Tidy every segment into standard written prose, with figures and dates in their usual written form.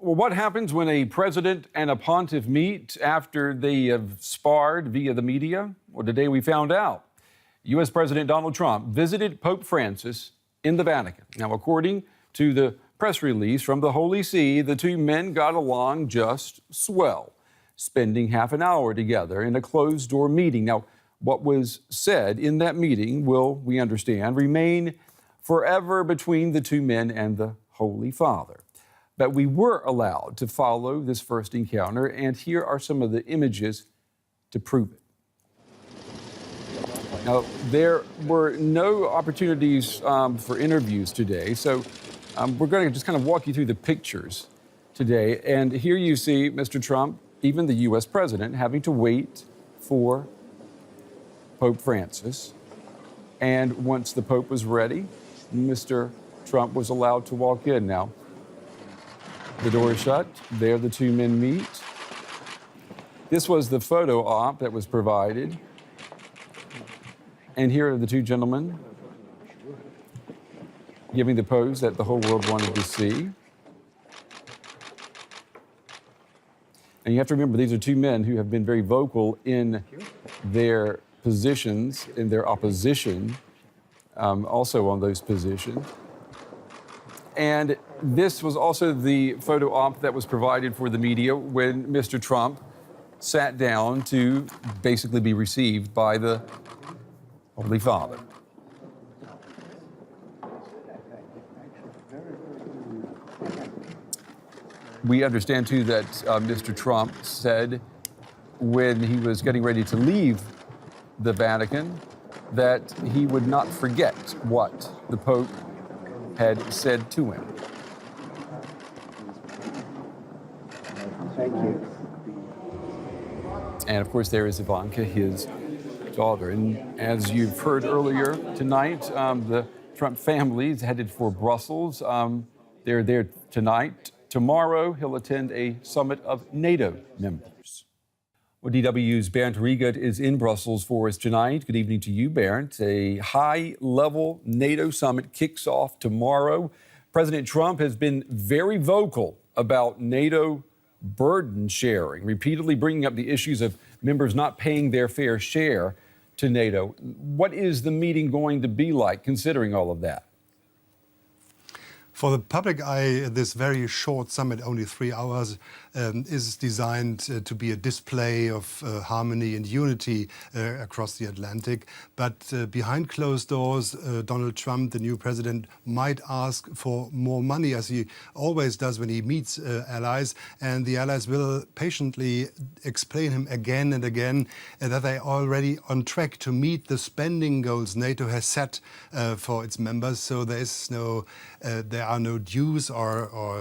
Well, what happens when a president and a pontiff meet after they have sparred via the media? Well, today we found out. U.S. President Donald Trump visited Pope Francis in the Vatican. Now, according to the press release from the Holy See, the two men got along just swell, spending half an hour together in a closed-door meeting. Now, what was said in that meeting will, we understand, remain forever between the two men and the Holy Father. But we were allowed to follow this first encounter, and here are some of the images to prove it. Now, there were no opportunities for interviews today, so we're going to just kind of walk you through the pictures today. And here you see Mr. Trump, even the U.S. president, having to wait for Pope Francis. And once the Pope was ready, Mr. Trump was allowed to walk in. Now, the door is shut. There the two men meet. This was the photo op that was provided. And here are the two gentlemen giving the pose that the whole world wanted to see. And you have to remember, these are two men who have been very vocal in their positions, in their opposition, also on those positions. And this was also the photo op that was provided for the media when Mr. Trump sat down to basically be received by the Holy Father. We understand, too, that Mr. Trump said when he was getting ready to leave the Vatican that he would not forget what the Pope had said to him. Thank you. And, of course, there is Ivanka, his daughter. And as you've heard earlier tonight, the Trump family is headed for Brussels. They're there tonight. Tomorrow, he'll attend a summit of NATO members. Well, DW's Brent is in Brussels for us tonight. Good evening to you, Brent. A high-level NATO summit kicks off tomorrow. President Trump has been very vocal about NATO burden sharing, repeatedly bringing up the issues of members not paying their fair share to NATO. What is the meeting going to be like, considering all of that? For the public eye, this very short summit, only 3 hours, is designed to be a display of harmony and unity across the Atlantic. But behind closed doors, Donald Trump, the new president, might ask for more money, as he always does when he meets allies. And the allies will patiently explain him again and again that they are already on track to meet the spending goals NATO has set for its members. So there is no there are no dues or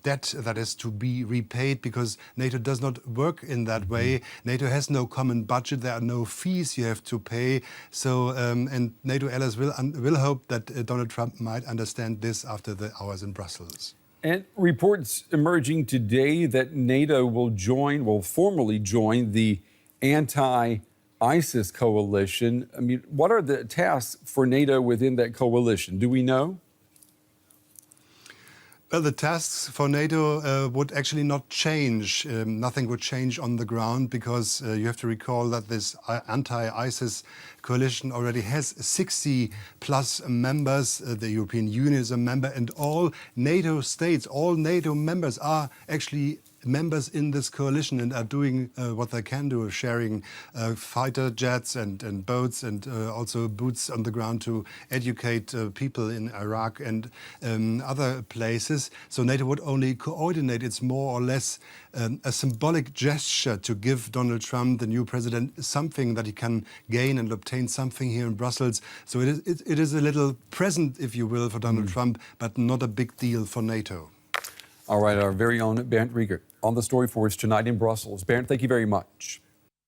debt that is to be repaid, because NATO does not work in that way. NATO has no common budget. There are no fees you have to pay. So, and NATO allies will hope that Donald Trump might understand this after the hours in Brussels. And reports emerging today that NATO will formally join the anti-ISIS coalition. I mean, what are the tasks for NATO within that coalition? Do we know? Well, the tasks for NATO would actually not change. Nothing would change on the ground, because you have to recall that this anti-ISIS coalition already has 60 plus members. The European Union is a member, and all NATO states, all NATO members are actually members in this coalition and are doing what they can do, sharing fighter jets and boats, and also boots on the ground to educate people in Iraq and other places. So NATO would only coordinate. It's more or less a symbolic gesture to give Donald Trump, the new president, something that he can gain and obtain something here in Brussels. So it is a little present, if you will, for Donald Trump, but not a big deal for NATO. All right, our very own Brent on the story for us tonight in Brussels. Brent, thank you very much.